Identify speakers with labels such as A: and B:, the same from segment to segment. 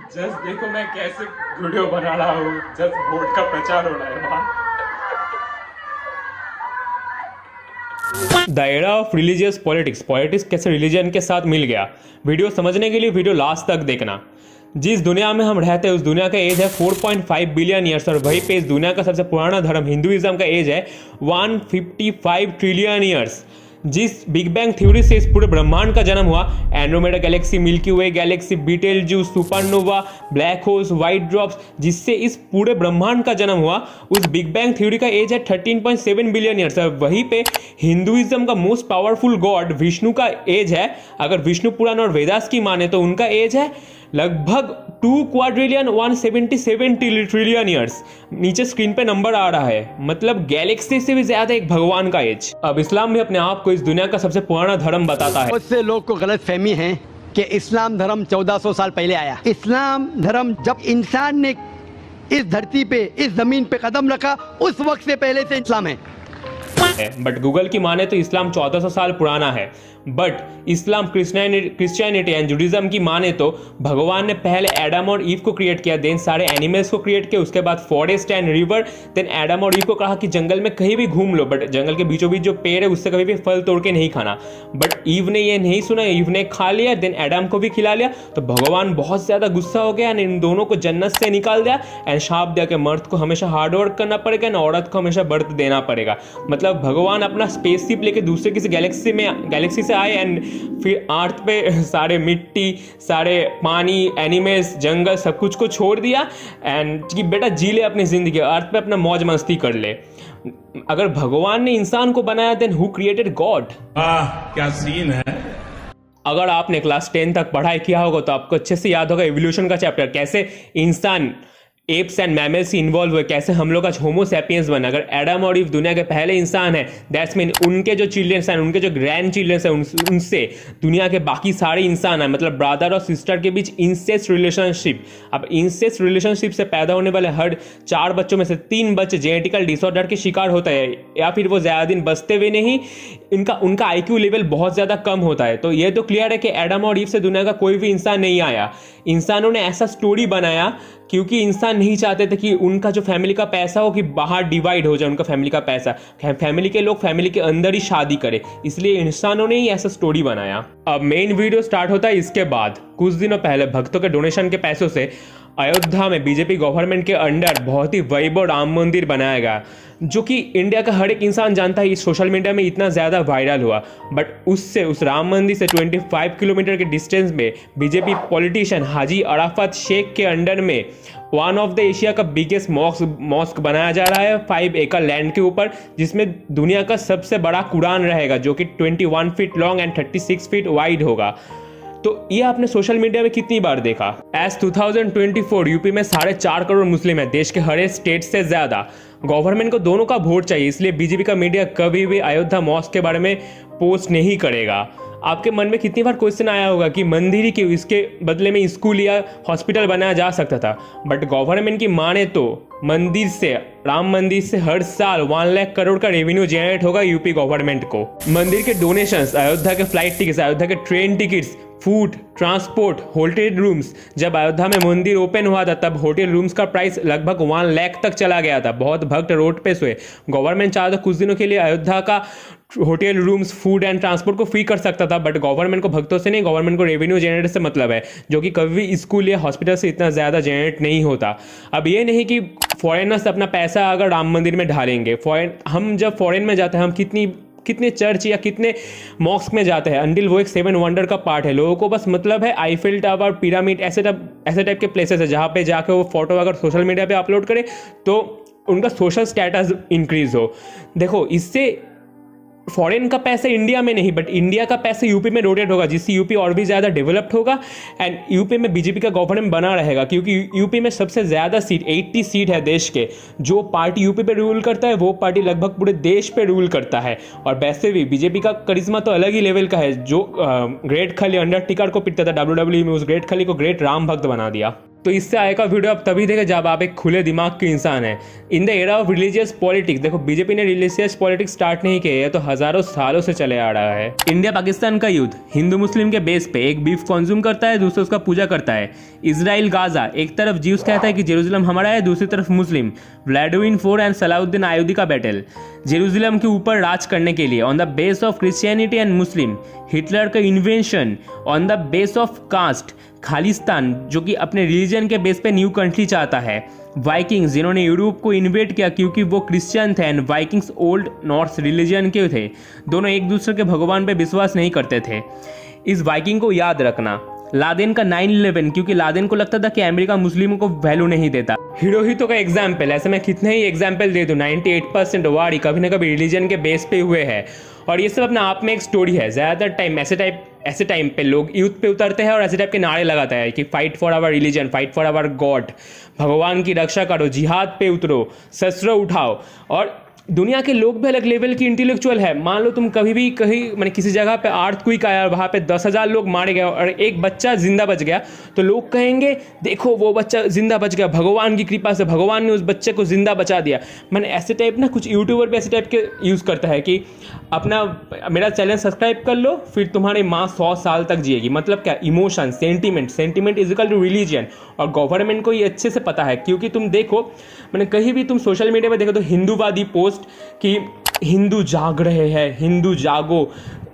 A: Just देखो मैं कैसे वीडियो बना रहा हूँ, जस्ट वोट का प्रचार हो रहा है वहाँ। The era of religious politics, politics कैसे रिलीजन के साथ मिल गया। वीडियो समझने के लिए वीडियो लास्ट तक देखना। जिस दुनिया में हम रहते हैं उस दुनिया का एज है 4.5 बिलियन ईयर्स और वहीं पे इस दुनिया का सबसे पुराना धर्म हिंदुइज्म का एज है 155 ट्रिलियन ईयर्स। जिस बिग बैंग थ्योरी से इस पूरे ब्रह्मांड का जन्म हुआ, Andromeda galaxy, Milky Way galaxy, Betelgeuse, supernova, black holes, white dwarfs, जिससे इस पूरे ब्रह्मांड का जन्म हुआ, उस बिग बैंग थ्योरी का एज है 13.7 बिलियन ईयर्स। वहीं पे हिंदुइज्म का मोस्ट पावरफुल गॉड विष्णु का एज है, अगर विष्णु पुराण और वेदास की माने तो उनका एज है लगभग 2 क्वाड्रिलियन 177 ट्रिलियन ईयर्स। नीचे स्क्रीन पे नंबर आ रहा है, मतलब गैलेक्सी से भी ज्यादा एक भगवान का एज। अब इस्लाम भी अपने आप को इस दुनिया का सबसे पुराना धर्म बताता है।
B: बहुत से लोग को गलत फहमी है कि इस्लाम धर्म 1400 साल पहले आया। इस्लाम धर्म जब इंसान ने इस धरती पे, इस जमीन पे कदम रखा, उस वक्त से पहले से इस्लाम है।
A: बट गूगल की माने तो इस्लाम 1400 साल पुराना है। But Islam, Christianity and Judaism की माने तो भगवान ने पहले एडम और ईव को क्रिएट किया, देन सारे एनिमल्स को क्रिएट किया, उसके बाद forest and river, then Adam और ईव को कहा कि जंगल में कहीं भी घूम लो, बट जंगल के बीचों बीच जो पेड़ है उससे कभी भी फल तोड़ के नहीं खाना। बट ईव ने ये नहीं सुना, ईव ने खा लिया, देन एडम को भी खिला लिया, तो भगवान बहुत ज्यादा गुस्सा हो गया एंड इन दोनों को जन्नत से निकाल दिया एंड शाप दिया कि मर्द को हमेशा हार्ड वर्क करना पड़ेगा एंड औरत को हमेशा बर्थ देना पड़ेगा। मतलब भगवान अपना स्पेसशिप लेके दूसरे किसी गैलेक्सी से आए एंड फिर अर्थ पे सारे मिट्टी, सारे पानी, एनिमल्स, जंगल सब कुछ को छोड़ दिया एंड कि बेटा जी ले अपनी जिंदगी, अर्थ पे अपना मौज मस्ती कर ले। अगर भगवान ने इंसान को बनाया देन हु क्रिएटेड गॉड?
C: क्या सीन है।
A: अगर आपने क्लास 10 तक पढ़ाई किया होगा तो आपको अच्छे से याद होगा एवोल्यूशन का चैप्टर, कैसे इंसान एप्स एंड मैमल्स से इन्वॉल्व हुए, कैसे हम लोग आज होमो सैपियंस बना। अगर एडम और ईव दुनिया के पहले इंसान है, दैट्स मीन उनके जो चिल्ड्रंस हैं, उनके जो ग्रैंड चिल्ड्रंस हैं, उनसे दुनिया के बाकी सारे इंसान हैं, मतलब ब्रदर और सिस्टर के बीच इंसेस्ट रिलेशनशिप। अब इंसेस्ट रिलेशनशिप से पैदा होने वाले हर 4 बच्चों में से 3 बच्चे जेनेटिकल डिसऑर्डर के शिकार होता है, या फिर वो ज़्यादा दिन बचते हुए नहीं, उनका आईक्यू लेवल बहुत ज़्यादा कम होता है। तो ये तो क्लियर है कि एडम और ईव से दुनिया का कोई भी इंसान नहीं आया। इंसानों ने ऐसा स्टोरी बनाया क्योंकि इंसान नहीं चाहते थे कि उनका जो फैमिली का पैसा हो कि बाहर डिवाइड हो जाए, उनका फैमिली का पैसा, फैमिली के लोग फैमिली के अंदर ही शादी करें, इसलिए इंसानों ने ही ऐसा स्टोरी बनाया। अब मेन वीडियो स्टार्ट होता है इसके बाद। कुछ दिनों पहले भक्तों के डोनेशन के पैसों से अयोध्या में बीजेपी गवर्नमेंट के अंडर बहुत ही वैभव राम मंदिर बनाया गया, जो कि इंडिया का हर एक इंसान जानता है, इस सोशल मीडिया में इतना ज़्यादा वायरल हुआ। बट उस राम मंदिर से 25 किलोमीटर के डिस्टेंस में बीजेपी पॉलिटिशियन हाजी अराफत शेख के अंडर में वन ऑफ द एशिया का बिगेस्ट मॉस्क बनाया जा रहा है 5 एकड़ लैंड के ऊपर, जिसमें दुनिया का सबसे बड़ा कुरान रहेगा, जो कि 21 feet long and 36 feet wide होगा। तो ये आपने सोशल मीडिया में कितनी बार देखा। एज 2024 यूपी में 4.5 करोड़ मुस्लिम है, देश के हर एक स्टेट से ज्यादा। गवर्नमेंट को दोनों का वोट चाहिए, इसलिए बीजेपी का मीडिया कभी भी अयोध्या मॉस्क के बारे में पोस्ट नहीं करेगा। आपके मन में कितनी बार क्वेश्चन आया होगा कि मंदिर ही क्यों, इसके बदले में स्कूल या हॉस्पिटल बनाया जा सकता था। बट गवर्नमेंट की माने तो मंदिर से, राम मंदिर से हर साल 1 लाख करोड़ का रेवेन्यू जनरेट होगा यूपी गवर्नमेंट को। मंदिर के डोनेशंस, अयोध्या के फ्लाइट टिकट्स, अयोध्या के train tickets, food, transport, hotel rooms. जब अयोध्या में मंदिर ओपन हुआ था तब होटल रूम्स का प्राइस लगभग 1 लाख तक चला गया था। बहुत भक्त रोड पे सोए। गवर्नमेंट चाहा तो कुछ दिनों के लिए अयोध्या का hotel rooms, food and transport को फ्री कर सकता था, बट गवर्नमेंट को भक्तों से नहीं, गवर्नमेंट को रेवेन्यू जनरेट से मतलब है, जो कि कभी भी स्कूल या हॉस्पिटल से इतना ज़्यादा जनरेट नहीं होता। अब ये नहीं कि फॉरेनर्स अपना पैसा अगर राम मंदिर में ढालेंगे। हम जब फॉरेन में जाते हैं, हम कितने चर्च या कितने मॉस्क में जाते हैं, अंटिल वो एक 7 वंडर का पार्ट है। लोगों को बस मतलब है आईफिल टावर, पिरामिड, ऐसे टाइप के प्लेसेस है जहाँ पे जाकर वो फोटो अगर सोशल मीडिया पे अपलोड करे तो उनका सोशल स्टेटस इंक्रीज हो। देखो, इससे फॉरेन का पैसा इंडिया में नहीं, बट इंडिया का पैसा यूपी में रोटेट होगा, जिससे यूपी और भी ज़्यादा डेवलप्ड होगा एंड यूपी में बीजेपी का गवर्नमेंट बना रहेगा, क्योंकि यूपी में सबसे ज़्यादा सीट 80 सीट है देश के। जो पार्टी यूपी पे रूल करता है वो पार्टी लगभग पूरे देश पे रूल करता है। और वैसे भी बीजेपी का करिश्मा तो अलग ही लेवल का है। जो ग्रेट खली अंडरटेकर को पिटता था WWE में, उस ग्रेट खली को ग्रेट राम भक्त बना दिया। तो इससे आएगा वीडियो आप तभी देखें जब आप एक खुले दिमाग के इंसान हैं। In the era of religious politics, देखो बीजेपी ने रिलीजियस पॉलिटिक्स स्टार्ट नहीं किया है, तो हजारों सालों से चले आ रहा है। इंडिया पाकिस्तान का युद्ध हिंदू मुस्लिम के बेस पे, एक बीफ कंज्यूम करता है, दूसरा उसका पूजा करता है। इजराइल गाजा, एक तरफ ज्यूस कहता है कि जेरूसलम हमारा है, दूसरी तरफ Muslim. Vladimir IV and Salahuddin Ayyubi का बैटल जेरूसलम के ऊपर राज करने के लिए on the base of Christianity and Muslim. Hitler का invention on the base of caste, Khalistan जो कि अपने रिलीजन के बेस पे न्यू कंट्री चाहता है। वाइकिंग्स जिन्होंने यूरोप को इन्वेट किया क्योंकि वो क्रिश्चियन थे, and Vikings old north religion के थे, दोनों एक दूसरे के भगवान पे विश्वास नहीं करते थे। इस वाइकिंग को याद रखना। लादेन का 9/11, क्योंकि लादेन को लगता था कि अमेरिका मुस्लिमों को वैल्यू नहीं देता। हिरोहितो का एग्जाम्पल, ऐसे मैं कितने ही एग्जाम्पल दे दूं, 98% वार कभी ना कभी रिलीजन के बेस पे हुए हैं, और ये सब अपने आप में एक स्टोरी है। ज़्यादातर टाइम ऐसे टाइम पे लोग यूथ पे उतरते हैं और ऐसे टाइप के नारे लगाते हैं कि fight for our religion, fight for our God, भगवान की रक्षा करो, जिहाद पे उतरो, शस्त्र उठाओ। और दुनिया के लोग भी अलग लेवल की इंटेलेक्चुअल है। मान लो तुम कभी भी कहीं मैंने किसी जगह पे अर्थक्वेक आया और वहाँ पे 10,000 लोग मारे गए और एक बच्चा जिंदा बच गया, तो लोग कहेंगे देखो वो बच्चा जिंदा बच गया, भगवान की कृपा से भगवान ने उस बच्चे को जिंदा बचा दिया। मैंने ऐसे टाइप ना कुछ यूट्यूबर भी ऐसे टाइप के यूज़ करता है कि अपना मेरा चैनल सब्सक्राइब कर लो फिर तुम्हारी माँ 100 साल तक जिएगी। मतलब क्या, emotion, sentiment is equal to religion. और गवर्नमेंट को ये अच्छे से पता है, क्योंकि तुम देखो मैंने कहीं भी तुम सोशल मीडिया में देखो तो हिंदूवादी पोस्ट कि हिंदू जाग रहे हैं, हिंदू जागो,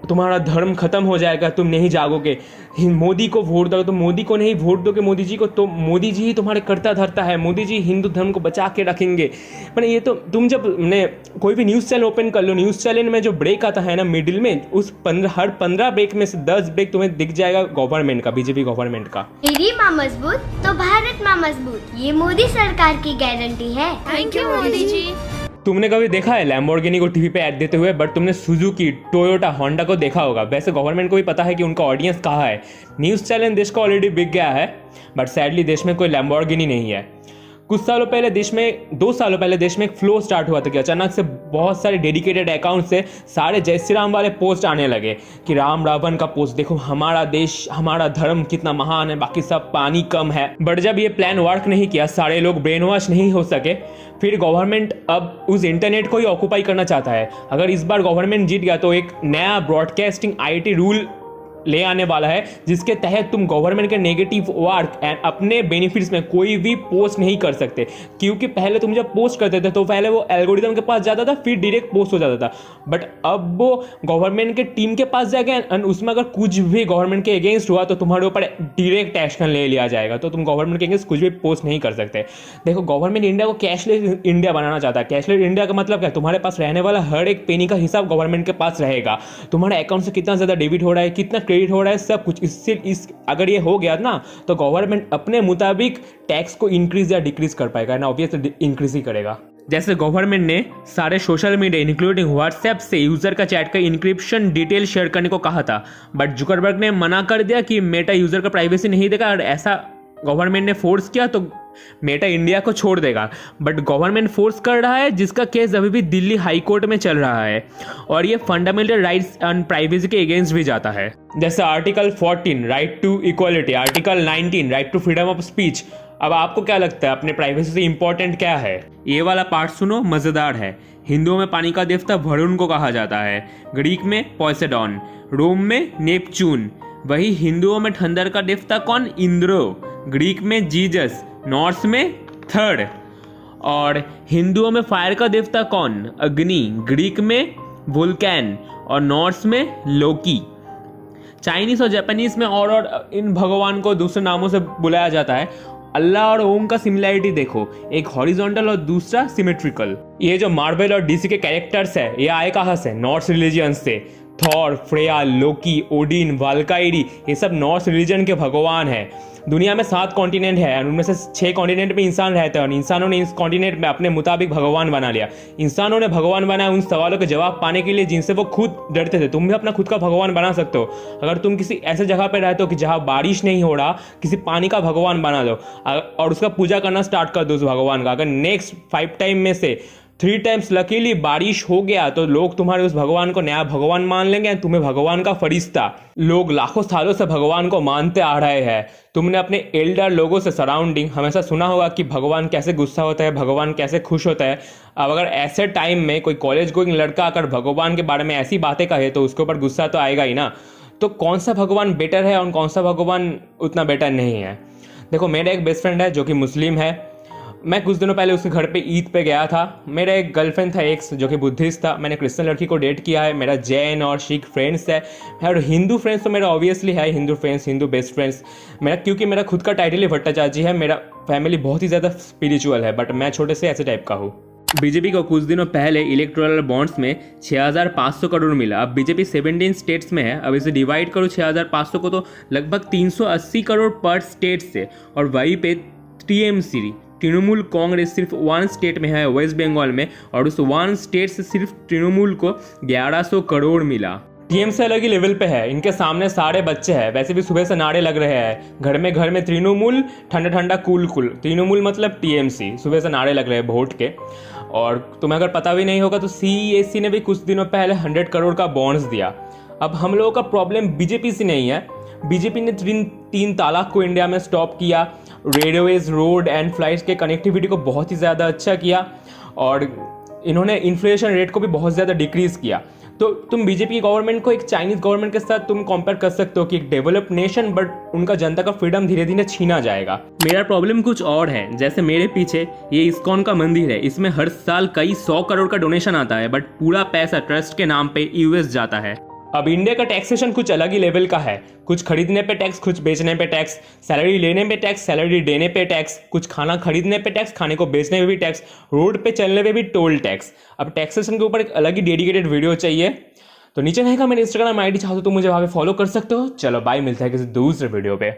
A: तुम्हारा धर्म खत्म हो जाएगा, तुम नहीं जागोगे, मोदी को वोट दो, तो मोदी को नहीं वोट दोगे मोदी जी को तो मोदी जी ही तुम्हारे करता धरता है, मोदी जी हिंदू धर्म को बचा के रखेंगे। मैंने ये तो तुम जब ने कोई भी न्यूज़ चैनल ओपन कर लो, न्यूज़ चैनल में जो ब्रेक आता है ना मिडिल में, उस हर 15 ब्रेक में से 10 ब्रेक तुम्हें दिख जाएगा गवर्नमेंट का, बीजेपी गवर्नमेंट का।
D: मेरी माँ मजबूत तो भारत माँ मजबूत, ये मोदी सरकार की गारंटी है।
E: Thank you Modi ji.
A: तुमने कभी देखा है लैम्बोर्गिनी को टीवी पे ऐड देते हुए, बट तुमने सुजुकी, टोयोटा, होंडा को देखा होगा। वैसे गवर्नमेंट को भी पता है कि उनका ऑडियंस कहाँ है। न्यूज़ चैनल देश को ऑलरेडी बिक गया है, बट सैडली देश में कोई लैम्बोर्गिनी नहीं है। कुछ सालों पहले देश में 2 सालों पहले देश में एक फ्लो स्टार्ट हुआ था कि अचानक से बहुत सारे डेडिकेटेड अकाउंट से सारे जय श्री राम वाले पोस्ट आने लगे कि राम रावण का पोस्ट, देखो हमारा देश, हमारा धर्म कितना महान है, बाकी सब पानी कम है। बट जब ये प्लान वर्क नहीं किया, सारे लोग ब्रेन वॉश नहीं हो सके, फिर गवर्नमेंट अब उस इंटरनेट को ही ऑक्यूपाई करना चाहता है। अगर इस बार गवर्नमेंट जीत गया तो एक नया ब्रॉडकास्टिंग IT रूल ले आने वाला है, जिसके तहत तुम गवर्नमेंट के नेगेटिव वर्क एंड अपने बेनिफिट्स में कोई भी पोस्ट नहीं कर सकते। क्योंकि पहले तुम जब पोस्ट करते थे तो पहले वो एल्गोरिदम के पास जाता था, फिर डायरेक्ट पोस्ट हो जाता था, बट अब वो गवर्नमेंट के टीम के पास जाएगा एंड उसमें अगर कुछ भी गवर्नमेंट के अगेंस्ट हुआ तो तुम्हारे ऊपर डायरेक्ट एक्शन ले लिया जाएगा, तो तुम गवर्नमेंट के अगेंस्ट कुछ भी पोस्ट नहीं कर सकते। देखो गवर्नमेंट इंडिया को कैशलेस इंडिया बनाना चाहता है। कैशलेस इंडिया का मतलब क्या, तुम्हारे पास रहने वाला हर एक पेनी का हिसाब गवर्नमेंट के पास रहेगा, तुम्हारे अकाउंट से कितना ज़्यादा डेबिट हो रहा है, कितना क्रेडिट हो रहा है, सब कुछ। इससे अगर ये हो गया ना तो गवर्नमेंट अपने मुताबिक टैक्स को इंक्रीज या डिक्रीज कर पाएगा ना, ऑब्वियसली इंक्रीज ही करेगा। जैसे गवर्नमेंट ने सारे सोशल मीडिया इंक्लूडिंग व्हाट्सएप से यूजर का चैट का इंक्रिप्शन डिटेल शेयर करने को कहा था, बट जुकरबर्ग ने मना कर दिया कि मेटा यूजर का प्राइवेसी नहीं देगा, और ऐसा गवर्नमेंट ने फोर्स किया तो मेटा इंडिया को छोड़ देगा। बट गवर्नमेंट फोर्स कर रहा है, जिसका केस अभी भी दिल्ली हाई कोर्ट में चल रहा है, और ये फंडामेंटल राइट्स एंड प्राइवेसी के अगेंस्ट भी जाता है। जैसे article 14 right to equality, article 19 right to freedom of speech. अब आपको क्या लगता है अपने प्राइवेसी से इंपॉर्टेंट क्या है? ये वाला पार्ट सुनो, मजेदार है। हिंदुओं में पानी का देवता वरुण को कहा जाता है, ग्रीक में पोसेडॉन, रोम में नेपच्यून। वही हिंदुओं में ठंडर का देवता कौन? इंद्रो, ग्रीक में जीजस, नॉर्स में थर्ड। और हिंदुओं में फायर का देवता कौन? अग्नि, ग्रीक में वुल्कैन और नॉर्स में लोकी। चाइनीज और जापानीज में और इन भगवान को दूसरे नामों से बुलाया जाता है। अल्लाह और ओम का सिमिलैरिटी देखो, एक हॉरिजॉन्टल और दूसरा सिमेट्रिकल। ये जो मार्वल और डीसी के कैरेक्टर्स है, ये आए कहाँ से? नॉर्स रिलीजन से। थॉर, फ्रेया, लोकी, ओडिन, वाल्काइरी, ये सब नॉर्स रिलीजन के भगवान हैं। दुनिया में 7 कॉन्टिनेंट है और उनमें से 6 कॉन्टिनेंट में इंसान रहते हैं, और इंसानों ने इस कॉन्टिनेंट में अपने मुताबिक भगवान बना लिया। इंसानों ने भगवान बनाया उन सवालों के जवाब पाने के लिए जिनसे वो खुद डरते थे। तुम भी अपना खुद का भगवान बना सकते हो। अगर तुम किसी ऐसे जगह पर रहते हो कि जहाँ बारिश नहीं हो रहा, किसी पानी का भगवान बना दो और उसका पूजा करना स्टार्ट कर दो उस भगवान का। अगर नेक्स्ट 5 टाइम में से 3 टाइम्स लकीली बारिश हो गया तो लोग तुम्हारे उस भगवान को नया भगवान मान लेंगे and तुम्हें भगवान का फरिश्ता। लोग लाखों सालों से भगवान को मानते आ रहे हैं। तुमने अपने एल्डर लोगों से सराउंडिंग हमेशा सुना होगा कि भगवान कैसे गुस्सा होता है, भगवान कैसे खुश होता है। अब अगर ऐसे टाइम में कोई कॉलेज गोइंग लड़का अगर भगवान के बारे में ऐसी बातें कहे तो उसके ऊपर गुस्सा तो आएगा ही ना। तो कौन सा भगवान बेटर है और कौन सा भगवान उतना बेटर नहीं है। देखो, मेरा एक बेस्ट फ्रेंड है जो कि मुस्लिम है। मैं कुछ दिनों पहले उसके घर पे ईद पे गया था। मेरा एक गर्लफ्रेंड था एक्स जो कि बुद्धिस्ट था। मैंने क्रिश्चियन लड़की को डेट किया है। मेरा जैन और सिख फ्रेंड्स है और हिंदू फ्रेंड्स तो मेरा ऑब्वियसली है, Hindu friends, Hindu best friends. मेरा क्योंकि मेरा खुद का टाइटल ही भट्टाचार्य है। मेरा फैमिली बहुत ही ज़्यादा स्पिरिचुअल है, बट मैं छोटे से ऐसे टाइप का हूँ। बीजेपी को कुछ दिनों पहले इलेक्टोरल बॉन्ड्स में 6,500 करोड़ मिला। अब बीजेपी 17 स्टेट्स में है। अब इसे डिवाइड करो 6,500 को तो लगभग 380 करोड़ पर स्टेट से। और वहीं पे टीएमसी तृणमूल कांग्रेस सिर्फ 1 स्टेट में है, वेस्ट बंगाल में, और उस 1 स्टेट से सिर्फ तृणमूल को 1100 करोड़ मिला। टीएमसी अलग ही लेवल पे है। इनके सामने सारे बच्चे हैं। वैसे भी सुबह से नारे लग रहे हैं, घर में तृणमूल, ठंडा ठंडा कूल कूल। तृणमूल मतलब टीएमसी। सुबह से नारे लग रहे हैं वोट के। और तुम्हें अगर पता भी नहीं होगा तो सीईएससी ने भी कुछ दिनों पहले 100 करोड़ का बॉन्ड्स दिया। अब हम लोगों का प्रॉब्लम बीजेपी से नहीं है। बीजेपी ने 3 तलाक को इंडिया में स्टॉप किया, रेलवेज, रोड एंड फ्लाइट्स के कनेक्टिविटी को बहुत ही ज़्यादा अच्छा किया, और इन्होंने इन्फ्लेशन रेट को भी बहुत ज़्यादा डिक्रीज़ किया। तो तुम बीजेपी गवर्नमेंट को एक चाइनीज़ गवर्नमेंट के साथ तुम कंपेयर कर सकते हो कि एक डेवलप्ड नेशन, बट उनका जनता का फ्रीडम धीरे धीरे छीना जाएगा। मेरा प्रॉब्लम कुछ और है। जैसे मेरे पीछे ये इस्कॉन का मंदिर है, इसमें हर साल कई 100 करोड़ का डोनेशन आता है, बट पूरा पैसा ट्रस्ट के नाम पे यूएस जाता है। अब इंडिया का टैक्सेशन कुछ अलग ही लेवल का है। कुछ खरीदने पे टैक्स, कुछ बेचने पे टैक्स, सैलरी लेने पे टैक्स, सैलरी देने पे टैक्स, कुछ खाना खरीदने पे टैक्स, खाने को बेचने पे भी टैक्स, रोड पे चलने पे भी टोल टैक्स। अब टैक्सेशन के ऊपर एक अलग ही डेडिकेटेड वीडियो चाहिए तो नीचे रहेगा मेरे इंस्टाग्राम आईडी, चाहो तो मुझे वहाँ पे फॉलो कर सकते हो। चलो बाय, मिलता है किसी दूसरे वीडियो पे।